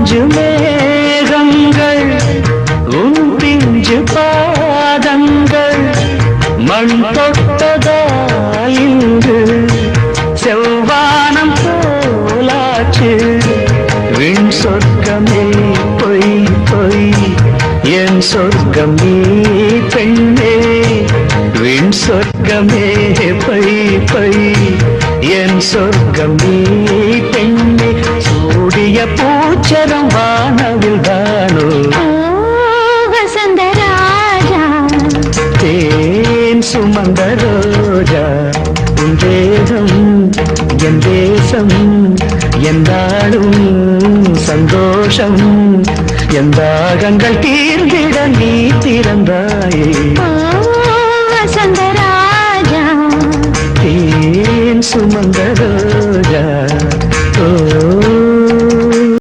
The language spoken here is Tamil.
மஞ்சு மேகங்கள் உன் பிஞ்சு பாதங்கள் மண் தொட்டதால் இன்று செவ்வானம் போலாச்சு விண் சொர்க்கமே பொய் பொய் என் சொர்க்கம் நீ பெண்ணே விண் சொர்க்கமே பொய் பொய் என் சொர்க்கம் நீ பெண்ணே சூடிய பூச்சரம் வானவில் தானோ வசந்தராஜா தேன் சுமந்த ரோஜா உன் தேகம் என் தேசம் எந்தாடும் சந்தோஷம் என் தாகங்கள் தீர்ந்திட நீ திறந்தாயே